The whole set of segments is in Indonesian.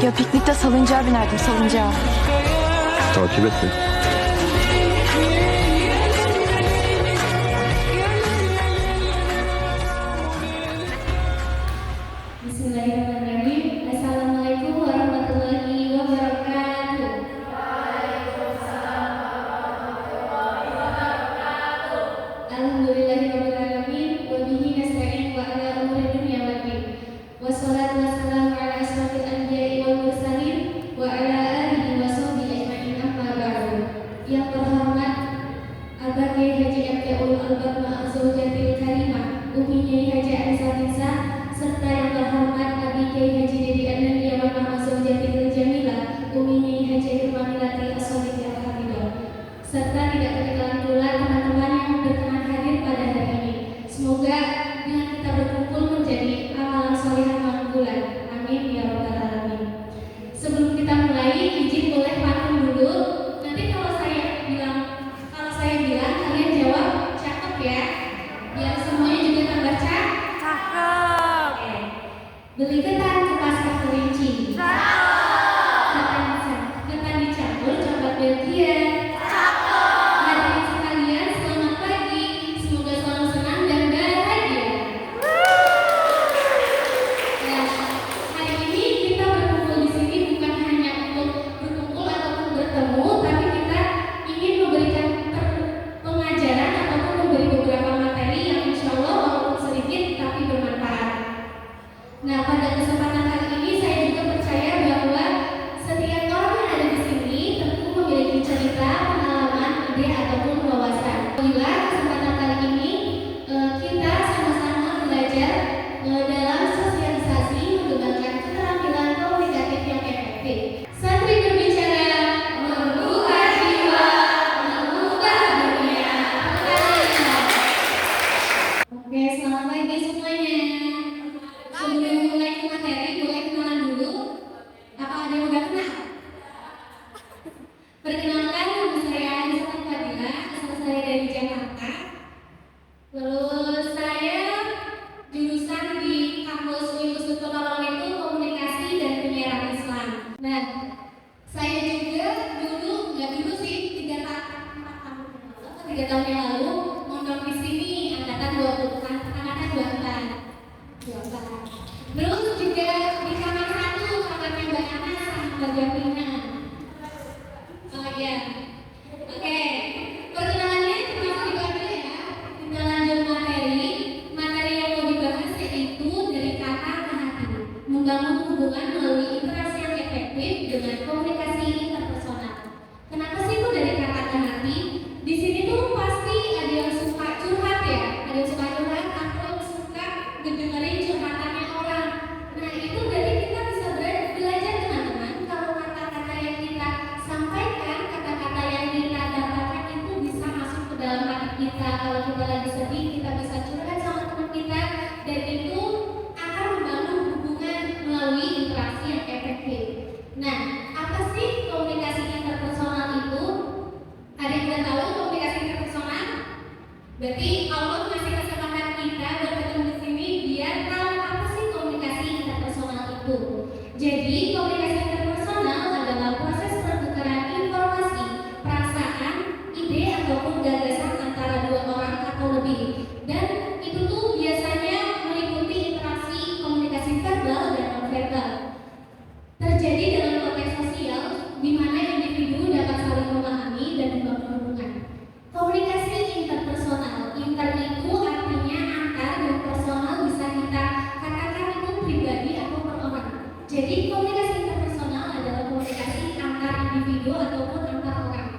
Ya piknikte salıncağa binerdim, salıncağa. Takip et beni. Bismillahirrahmanirrahim. Assalamualaikum warahmatullahi wabarakatuh. Alhamdulillahirabbil alamin wa bihi nasta'in wa ala umuri dunya waddin. Wassalatu wassalamu ala asrofil anbiya'i wal mursalin wa ala alihi wa sahbihi ajma'in amma ba'du. Yang terhormat Abah Kiai Haji MTUL Albad Ma'azujatil Karimah Umi Kiai Haji Anissa, serta yang terhormat Abi Kiai Haji Dedi Anandia wa Ma'azujatil Jamilah Umi Kiai Haji Irmanilati As-Solihiyah Hamidah, serta tidak ketinggalan pula teman-teman yang berkenan hadir pada hari ini. Semoga dengan kita berkumpul menjadi amalan solihah malam bulan. Amin ya rabbal alamin. Sebelum kita mulai, izin boleh pantun dulu. Nanti kalau saya bilang kalian jawab cakep ya. Biar semuanya juga tambah cakep. Oke. Beli ketan ke pasar kelinci. Ketan dicampur coklat Belgia. Hadirin sekalian, selamat pagi. Semoga selalu senang dan bahagia. Ya, hari ini kita berkumpul di sini bukan hanya untuk berkumpul ataupun bertemu, tapi kita ingin memberikan pengajaran ataupun memberi beberapa materi yang insya Allah walaupun sedikit tapi bermanfaat. Nah, pada kesempatan kali ini saya juga percaya bahwa setiap orang yang ada di sini tentu memiliki cerita, pengalaman, ide ataupun wawasan. Alhamdulillah, kesempatan kali ini kita sama-sama belajar dalam sosialisasi mengembangkan keterampilan komunikatif yang efektif. Santri berbicara membuka jiwa, mengubah dunia. Oke, selamat pagi semuanya. Sebelum mulai ke materi, boleh kenalan dulu. Apa ada yang udah kenal? Perkenalkan, nama saya Anissa Fadila, asal saya dari Jakarta. Lalu saya jurusan di kampus Universitas Tolong itu komunikasi dan penyiaran Islam. Nah, saya juga dulu, nggak dulu sih, 3 tahun yang lalu mondok di sini angkatan 24. Terus juga di kamar 1 kamarnya Mbak Ana sama Mbak Japina. Oh iya. Oke. Perkenalannya cuma segitu aja ya. Kita lanjut materi. Materi yang mau dibahas yaitu dari kata ke hati. Membangun hubungan melalui interaksi yang efektif dengan komunikasi interpersonal. Kenapa sih itu dari kata ke hati? Di sini tuh pasti ada yang suka curhat ya. Ada yang suka curhat atau suka ngedengerin curhatannya orang. Nah, itu berarti kita bisa belajar teman-teman kalau kata-kata yang kita sampaikan, kata-kata yang kita dapatkan itu bisa masuk ke dalam hati kita. Kalau kita lagi sedih, kita bisa curhat sama teman kita dan itu akan membangun hubungan melalui interaksi yang efektif. Nah, apa sih komunikasi interpersonal itu? Ada yang udah tahu komunikasi interpersonal? Berarti Allah ngasih kesempatan kita buat ketemu di sini biar tahu apa sih komunikasi interpersonal itu. Jadi komunikasi interpersonal adalah proses pertukaran informasi, perasaan, ide ataupun gagasan antara 2 orang atau lebih. Dan itu tuh biasanya meliputi interaksi komunikasi verbal dan non-verbal. Terjadi dalam konteks sosial di mana individu dapat saling memahami dan membangun hubungan. Komunikasi interpersonal, inter itu artinya antar dan personal bisa kita katakan itu pribadi atau per orang. Jadi komunikasi interpersonal adalah komunikasi antar individu ataupun antar orang.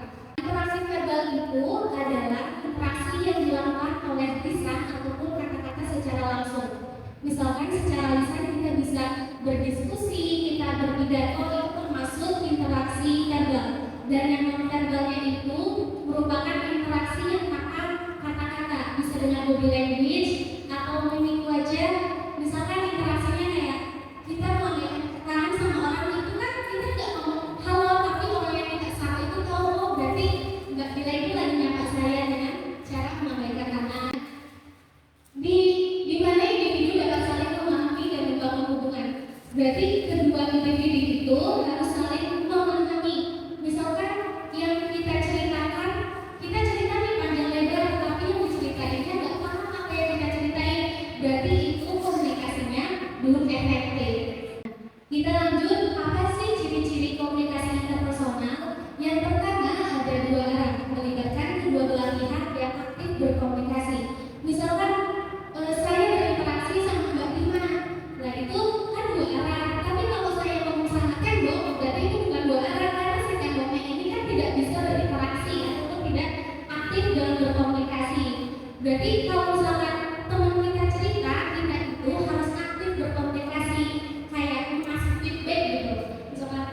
Interaksi verbal itu adalah interaksi yang dilakukan oleh lisan ataupun kata-kata secara langsung. Misalkan secara lisan kita bisa berdiskusi, kita berpidato, itu termasuk interaksi verbal. Dan yang non-verbalnya itu merupakan interaksi yang tanpa kata-kata, bisa dengan body language atau mimik wajah. Misalkan interaksinya kayak kita mau tangan sama orang itu kan kita nggak ngomong halo, tapi orang yang tidak sama itu tahu oh berarti nggak bila itu lagi nyapa saya dengan cara melambaikan tangan. Di mana individu dapat saling memahami dan membangun hubungan. Berarti kedua individu itu harus saling memahami. Misalkan yang kita ceritakan, kita cerita nih panjang lebar, tapi yang diceritainnya nggak paham apa yang kita ceritain, berarti itu komunikasinya belum efektif. Kita lanjut, apa sih ciri-ciri komunikasi interpersonal? Yang pertama ada dua arah, melibatkan kedua belah pihak yang aktif berkomunikasi. Misalkan saya berinteraksi sama Mbak Tima, nah itu kan dua arah. Tapi kalau saya ngomong sama tembok, berarti itu bukan dua arah karena si temboknya ini kan tidak bisa berinteraksi ataupun tidak aktif dalam berkomunikasi. Berarti kalau misalkan teman kita cerita, kita itu harus aktif berkomunikasi, kayak ngasih feedback gitu. Misalkan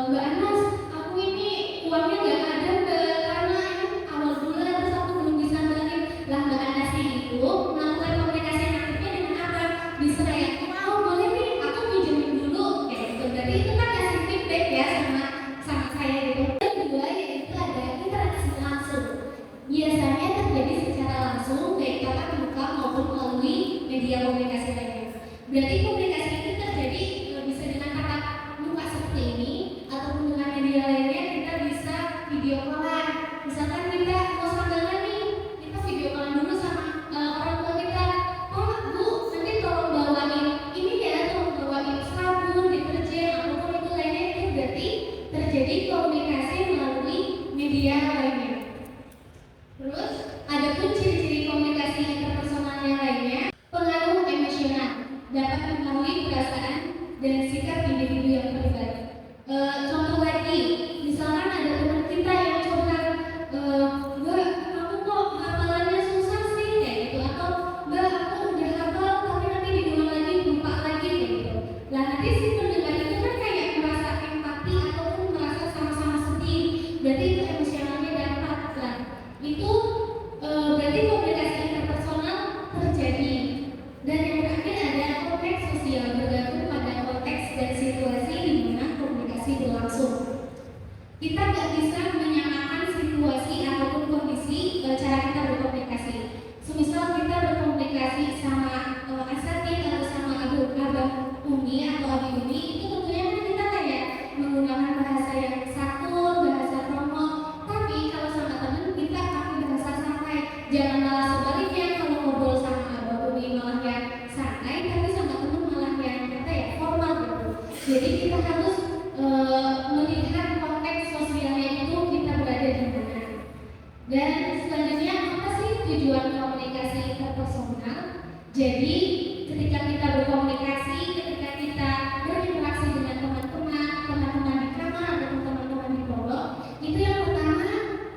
Mbak Anas, aku ini uangnya nggak ada Mbak, karena ini awal bulan terus aku belum bisa balik. Lah Mbak Anas itu melakukan komunikasi aktifnya dengan apa? Bisa kayak, oh boleh nih aku pinjemin dulu, kayak gitu. Berarti itu kan kasih feedback ya sama saya gitu. Yang kedua yaitu ada interaksi langsung. Biasanya terjadi secara langsung baik tatap muka maupun melalui media komunikasi lainnya. Berarti komunikasi itu terjadi bisa dengan tatap muka seperti ini ataupun dengan media lainnya. Kita bisa video callan. Misalkan kita mau sambilan nih, kita video callan dulu sama orang tua kita. Oh Bu, nanti tolong bawain ini ya, tolong bawain sabun, deterjen ataupun itu lainnya. Itu berarti terjadi komunikasi melalui media lainnya. Terus ada pun ciri-ciri komunikasi interpersonal yang lainnya. Pengaruh emosional dapat mempengaruhi perasaan dan sikap individu yang terlibat. Contoh lagi, misalkan ada teman kita yang curhat, Mbak, aku kok hafalannya susah sih kayak gitu, atau Mbak, aku udah hafal tapi nanti diulang lagi lupa lagi kayak gitu. Nah nanti si pendengar itu kan kayak merasa empati ataupun merasa sama-sama sedih. Berarti itu emosionalnya dapat. Nah itu berarti komunikasi interpersonal terjadi. Dan yang terakhir ada konteks sosial, bergantung pada konteks dan situasi di mana komunikasi berlangsung. Kita nggak bisa menyamakan situasi ataupun kondisi cara kita berkomunikasi. Semisal kita berkomunikasi sama asatid atau sama abang umi atau abi umi, itu tentunya kan kita kayak menggunakan bahasa yang santun, bahasa kromo. Tapi kalau sama temen kita pakai bahasa santai. Jangan malah sebaliknya, kalau ngobrol sama abang umi malah yang santai, tapi sama temen malah yang kata ya formal gitu. Jadi kita harus melihat konteks sosialnya itu kita berada di mana. Dan selanjutnya apa sih tujuan komunikasi interpersonal? Jadi ketika kita berkomunikasi, ketika kita berinteraksi dengan teman-teman di kamar atau teman-teman di pondok, itu yang pertama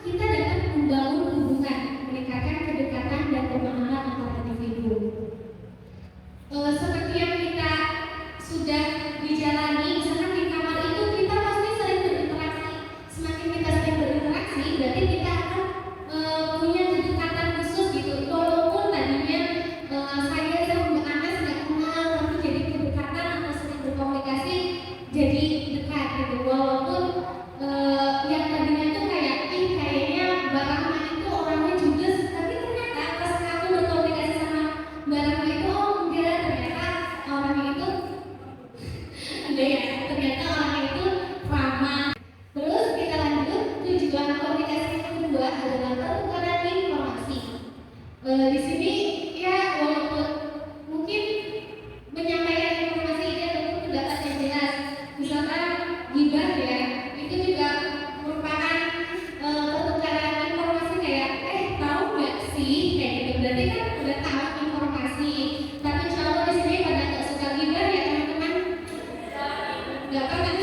kita dapat membangun hubungan, meningkatkan kedekatan dan pemahaman antar individu. Seperti yang kita sudah dijalani, misalkan di kamar itu kita pasti sering berinteraksi. Semakin kita sering berinteraksi, berarti kita akan punya kedekatan khusus gitu. Walaupun tadinya saya sama Mbak Anas nggak kenal, tapi jadi kedekatan atau sering berkomunikasi jadi dekat gitu. Walaupun yang tadinya tuh kayak kayaknya Mbak Rahma itu orangnya judes, tapi ternyata pas aku berkomunikasi sama Mbak Rahma itu, oh enggak, ternyata orangnya itu ada ya, ternyata orangnya itu ramah. Terus kita lanjut, tujuan komunikasi yang kedua adalah pertukaran informasi. Di sini ya walaupun mungkin menyampaikan informasi ini ataupun pendapat yang jelas, misalkan gibah ya, itu juga merupakan pertukaran informasi kayak tahu nggak sih kayak gitu. Berarti kan udah tahu informasi. Tapi insya Allah di sini pada nggak suka gibah ya teman-teman. Nggak pernah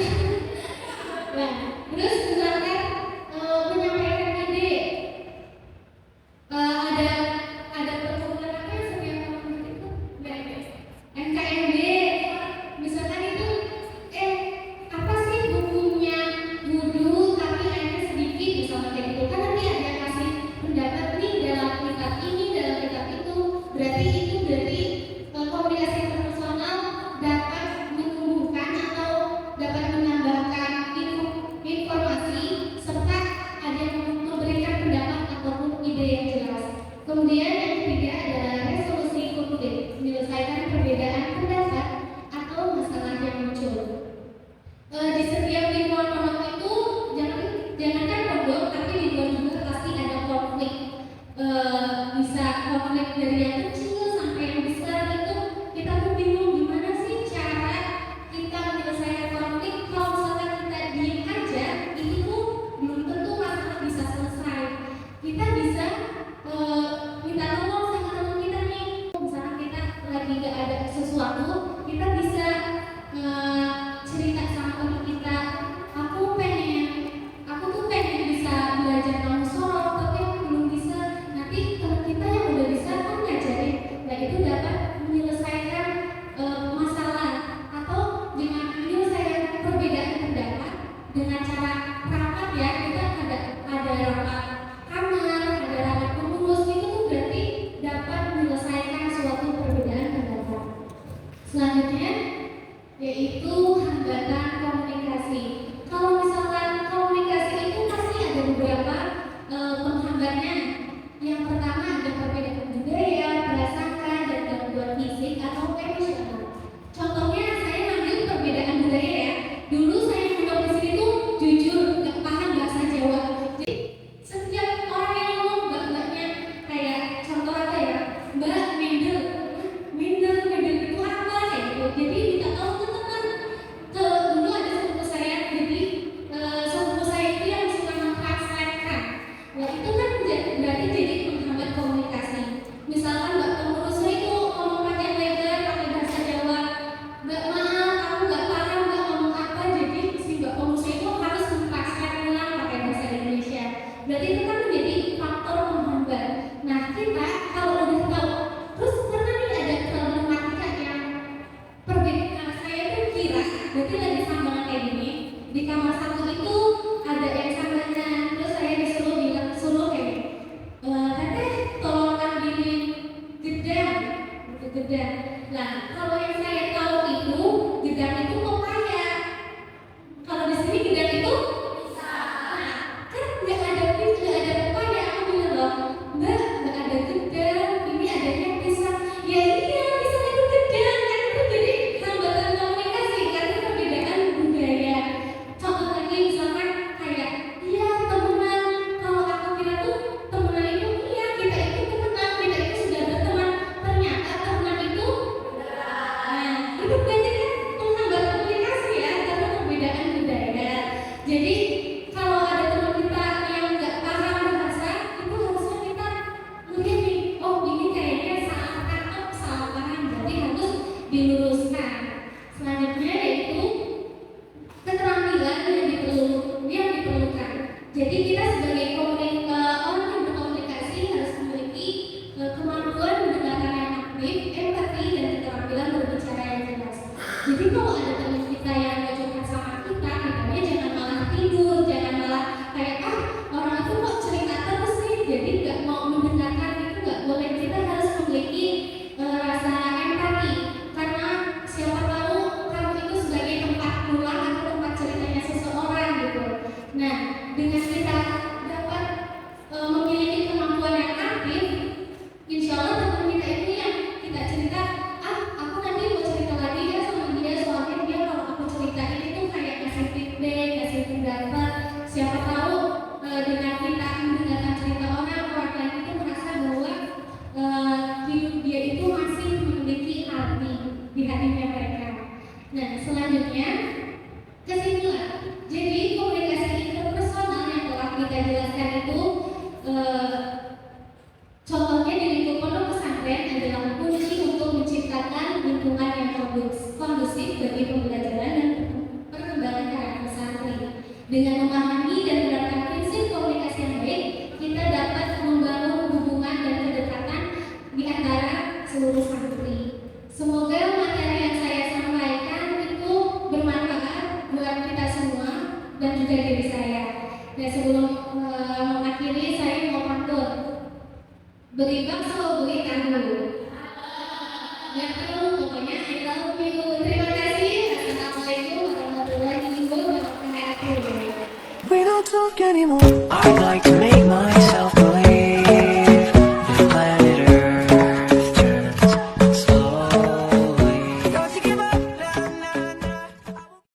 dengan cara rapat ya, kita ada rapat kamar, ada rapat pengurus, itu tuh berarti dapat menyelesaikan suatu perbedaan pendapat. Selanjutnya yaitu hambatan komunikasi. Kalau misalkan komunikasi itu pasti ada beberapa penghambatnya. Yang pertama ada perbedaan budaya, prasangka, dan gangguan fisik atau emosional. Contohnya saya ambil perbedaan budaya ya. Dulu saya menulis di sini tuh jujur nggak paham bahasa Jawa. Jadi setiap orang yang ngomong mbak-mbaknya kayak contoh apa ya, mbak minder itu apa kayak gitu. Jadi minta tahu ke teman. Dulu ada sepupu saya, jadi sepupu saya itu yang suka mentranslatekan. Nah itu kan berarti jadi menghambat komunikasi. Misalkan mbak pengurus itu ngomong pakai lebar, pakai bahasa Jawa, mbak maaf aku nggak paham mbak ngomong apa, jadi si mbak pengurus itu harus mentranslate ulang pakai bahasa Indonesia. Berarti itu kan menjadi faktor penghambat. Nah kita kalau udah tahu, terus karena nih ada problematika yang perbedaan saya itu kira, berarti lagi sambangan kayak gini. Di kamar satu itu ada yang sambangan, terus saya disuruh kayak gini. Teteh tolong ambilin gedang, gedang. Nah kalau yang saya tahu itu gedang itu pepaya. Kalau di sini gedang itu nah, kan nggak ada pepaya. Aku bilang loh, mbak nggak ada gedang, ini adanya pisang. Ya iya pisang itu gedang kan, itu jadi hambatan komunikasi karena perbedaan budaya. Contoh lagi misalkan kayak iya temenan, kalau aku kira tuh temenan itu iya kita itu temenan, kita itu sudah berteman, ternyata temenan itu nah itu berarti kan menghambat komunikasi ya karena perbedaan budaya. Jadi kalau ada teman kita yang nggak paham bahasa, itu harusnya kita melihat nih, oh ini kayaknya salah tangkap, salah paham, berarti harus diluruskan. Selanjutnya yaitu keterampilan yang diperlukan. Jadi kita sebagai orang yang berkomunikasi harus memiliki kemampuan mendengarkan yang aktif, empati, dan keterampilan berbicara yang jelas. Jadi kalau ada teman kita yang nggak curhat sama kita, kitanya jangan malah tidur, jangan malah kayak orang itu kok cerita terus nih, jadi nggak mau mendengarkan, itu nggak boleh. Kita harus memiliki rasa empati, karena siapa tahu kamu itu sebagai tempat pulang atau tempat ceritanya seseorang gitu. Nah dengan kita dapat memiliki kemampuan yang aktif, insya Allah teman kita itu yang kita cerita, aku nanti mau cerita lagi ya sama dia, soalnya dia kalau aku ceritain itu kayak ngasih feedback, ngasih pendapat. Siapa tahu dengan kita mendengarkan cerita orang lain itu merasa bahwa hidup dia itu masih memiliki arti di hatinya mereka. Nah selanjutnya kesimpulan. Jadi komunikasi interpersonal yang telah kita jelaskan itu contohnya di lingkup pondok pesantren adalah kunci untuk menciptakan lingkungan yang kondusif bagi pembelajaran dan perkembangan karakter santri. Dengan memahami dan menerapkan prinsip komunikasi yang baik, kita dapat membangun hubungan dan kedekatan di antara seluruh santri. Semoga materi yang saya sampaikan itu bermanfaat buat kita semua dan juga diri saya. Dan sebelum mengakhiri, saya mau pantun. Beli bakso, beli tahu. Nggak perlu, pokoknya I love you. Terima kasih. Assalamualaikum warahmatullahi wabarakatuh. We don't talk anymore. I'd like to make